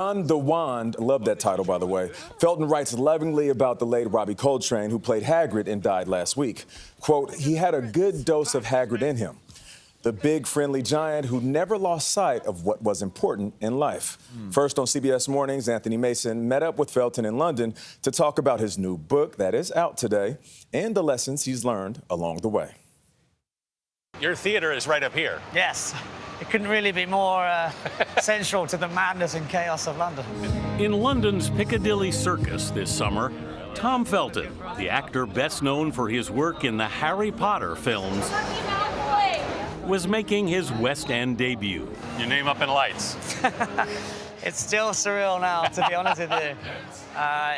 On the Wand, love that title, by the way. Felton writes lovingly about the late Robbie Coltrane, who played Hagrid and died last week. Quote, he had a good dose of Hagrid in him. The big, friendly giant who never lost sight of what was important in life. First on CBS Mornings, Anthony Mason met up with Felton in London to talk about his new book that is out today and the lessons he's learned along the way. Your theater is right up here. Yes. It couldn't really be more central to the madness and chaos of London. In London's Piccadilly Circus this summer, Tom Felton, the actor best known for his work in the Harry Potter films, was making his West End debut. Your name up in lights. It's still surreal now, to be honest with you.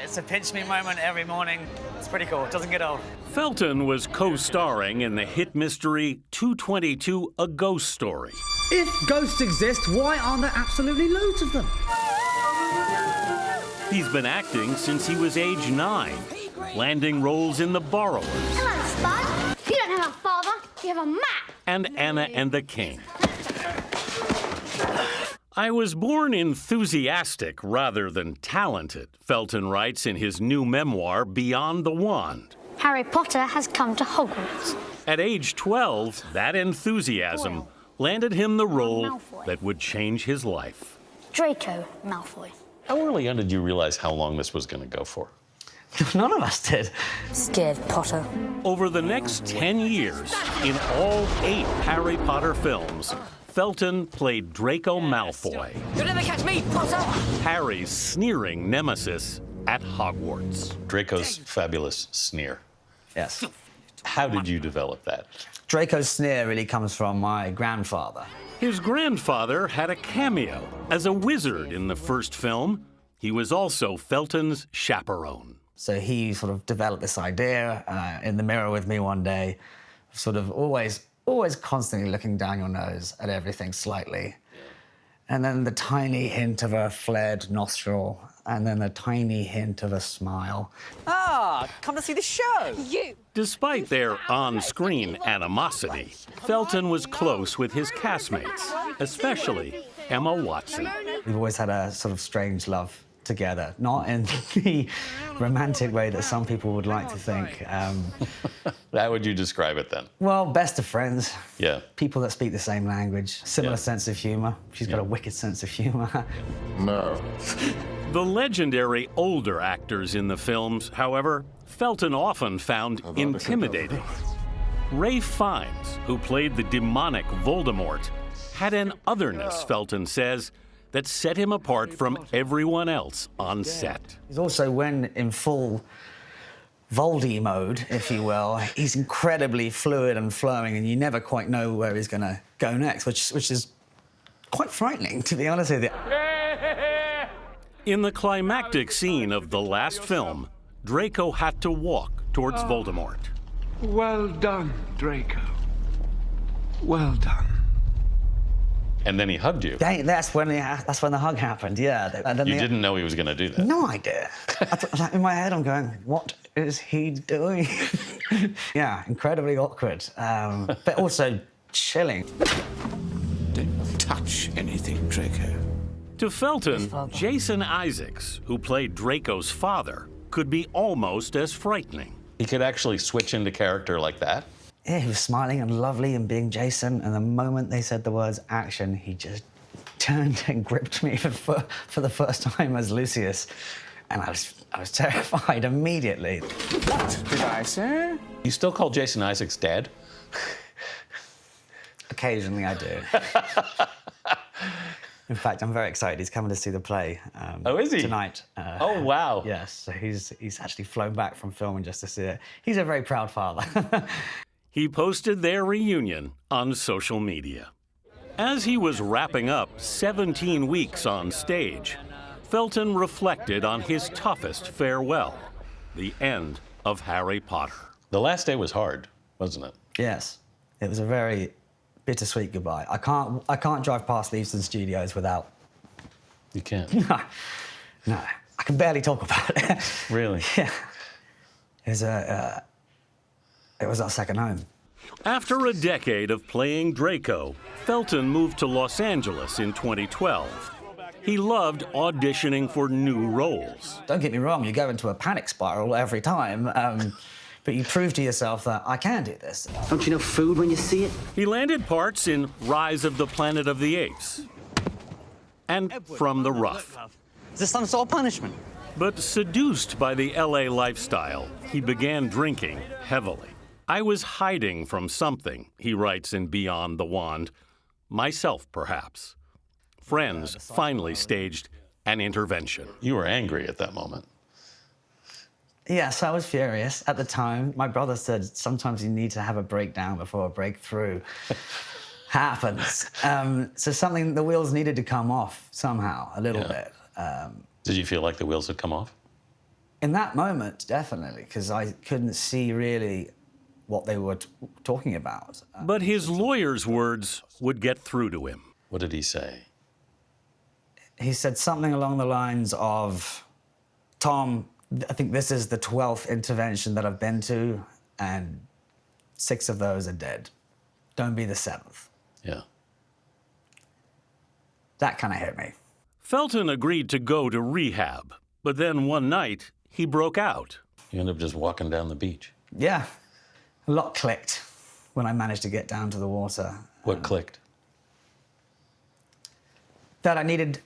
It's a pinch me moment every morning. It's pretty cool. It doesn't get old. Felton was co-starring in the hit mystery 222: A Ghost Story. If ghosts exist, why aren't there absolutely loads of them? He's been acting since he was age 9, landing roles in The Borrowers. Hello, Spud. You don't have a father, you have a map. And Anna and the King. I was born enthusiastic rather than talented, Felton writes in his new memoir, Beyond the Wand. Harry Potter has come to Hogwarts. At age 12, that enthusiasm landed him the role that would change his life. Draco Malfoy. How early on did you realize how long this was going to go for? None of us did. Scared Potter. Over the next 10 years, in all 8 Harry Potter films, Felton played Draco Malfoy. You'll never catch me, Potter! Harry's sneering nemesis at Hogwarts. Draco's fabulous sneer. Yes. How did you develop that? Draco's sneer really comes from my grandfather. His grandfather had a cameo as a wizard in the first film. He was also Felton's chaperone. So he sort of developed this idea in the mirror with me one day, sort of always constantly looking down your nose at everything slightly. And then the tiny hint of a flared nostril, and then a tiny hint of a smile. Ah, come to see the show. You. Despite their on-screen animosity, Felton was close with his castmates, especially Emma Watson. We've always had a sort of strange love together, not in the romantic way that some people would like to think. How would you describe it then? Well, best of friends. Yeah. People that speak the same language, similar sense of humor. She's got a wicked sense of humor. No. The legendary older actors in the films, however, Felton often found intimidating. Ralph Fiennes, who played the demonic Voldemort, had an otherness, Felton says, that set him apart from everyone else on set. He's also, when in full Voldy mode, if you will, he's incredibly fluid and flowing, and you never quite know where he's going to go next, which is quite frightening, to be honest with you. In the climactic scene of the last film, Draco had to walk towards Voldemort. Well done, Draco. Well done. And then he hugged you. That's when the hug happened, yeah. And then You didn't know he was going to do that. No idea. In my head, I'm going, what is he doing? Yeah, incredibly awkward, but also chilling. Don't touch anything, Draco. To Felton, Jason Isaacs, who played Draco's father, could be almost as frightening. He could actually switch into character like that? Yeah, he was smiling and lovely and being Jason, and the moment they said the words action, he just turned and gripped me for the first time as Lucius. And I was terrified immediately. What did I say? You still call Jason Isaacs Dad? Occasionally I do. In fact, I'm very excited. He's coming to see the play Oh, is he? tonight. Oh, wow. Yes, so he's actually flown back from filming just to see it. He's a very proud father. He posted their reunion on social media. As he was wrapping up 17 weeks on stage, Felton reflected on his toughest farewell, the end of Harry Potter. The last day was hard, wasn't it? Yes, it was a very bittersweet goodbye. I can't drive past Leavesden Studios without. You can't. No, I can barely talk about it. Really? Yeah. It was our second home. After a decade of playing Draco, Felton moved to Los Angeles in 2012. He loved auditioning for new roles. Don't get me wrong, you go into a panic spiral every time, but you prove to yourself that I can do this. Don't you know food when you see it? He landed parts in Rise of the Planet of the Apes and From the Rough. Is this some sort of punishment? But seduced by the LA lifestyle, he began drinking heavily. I was hiding from something, he writes in Beyond the Wand. Myself, perhaps. Friends finally staged an intervention. You were angry at that moment. Yes, I was furious at the time. My brother said sometimes you need to have a breakdown before a breakthrough happens. So the wheels needed to come off somehow, a little bit. Did you feel like the wheels had come off? In that moment, definitely, because I couldn't see really what they were talking about. But his lawyer's words would get through to him. What did he say? He said something along the lines of, Tom, I think this is the 12th intervention that I've been to, and 6 of those are dead. Don't be the 7th. Yeah. That kind of hit me. Felton agreed to go to rehab, but then one night, he broke out. You ended up just walking down the beach. Yeah, a lot clicked when I managed to get down to the water. What clicked? That I needed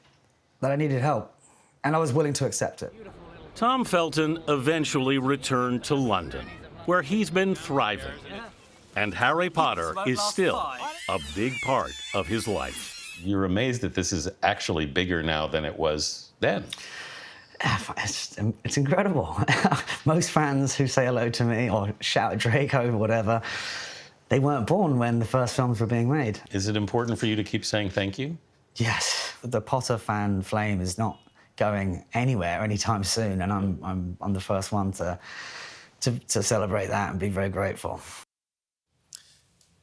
help, and I was willing to accept it. Tom Felton eventually returned to London, where he's been thriving. And Harry Potter is still a big part of his life. You're amazed that this is actually bigger now than it was then. It's incredible. Most fans who say hello to me or shout Draco or whatever, they weren't born when the first films were being made. Is it important for you to keep saying thank you? Yes, the Potter fan flame is not going anywhere anytime soon, and I'm the first one to celebrate that and be very grateful.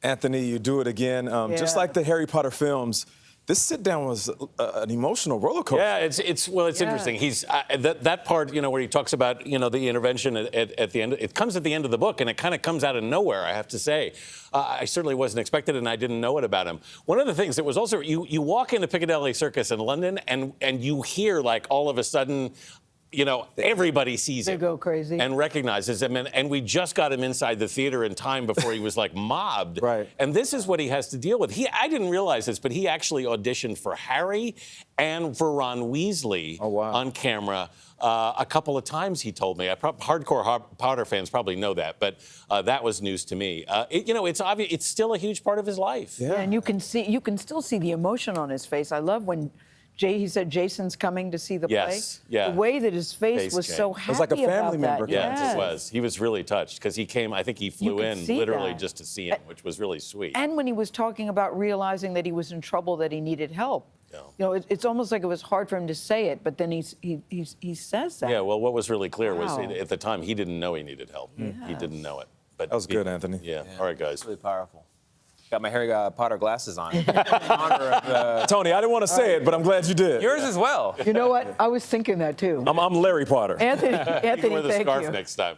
Anthony, you do it again. Just like the Harry Potter films, this sit-down was an emotional roller coaster. Yeah, it's interesting. He's that part, where he talks about, the intervention at the end. It comes at the end of the book, and it kind of comes out of nowhere, I have to say. I certainly wasn't expected, and I didn't know it about him. One of the things that was also, you walk into Piccadilly Circus in London, and you hear, like, all of a sudden, everybody sees him. They go crazy. And recognizes him. And we just got him inside the theater in time before he was, like, mobbed. Right. And this is what he has to deal with. I didn't realize this, but he actually auditioned for Harry and for Ron Weasley on camera a couple of times, he told me. Hardcore Potter fans probably know that, but that was news to me. It's obvious. It's still a huge part of his life. Yeah, and you can still see the emotion on his face. I love when he said Jason's coming to see the play. Yeah. The way that his face was so happy. It was like a family about member. That. Yes, it was. He was really touched because he came, I think he flew in literally just to see him, which was really sweet. And when he was talking about realizing that he was in trouble, that he needed help. It's almost like it was hard for him to say it, but then he says that. Yeah, well, what was really clear was at the time he didn't know he needed help. Yes. He didn't know it. But that was good, Anthony. Yeah. All right, guys. Really powerful. Got my Harry Potter glasses on. In honor of Tony, I didn't want to say it, but I'm glad you did. yours as well. You know what? I was thinking that too. I'm Larry Potter. Anthony, You can wear the thank scarf you. next time.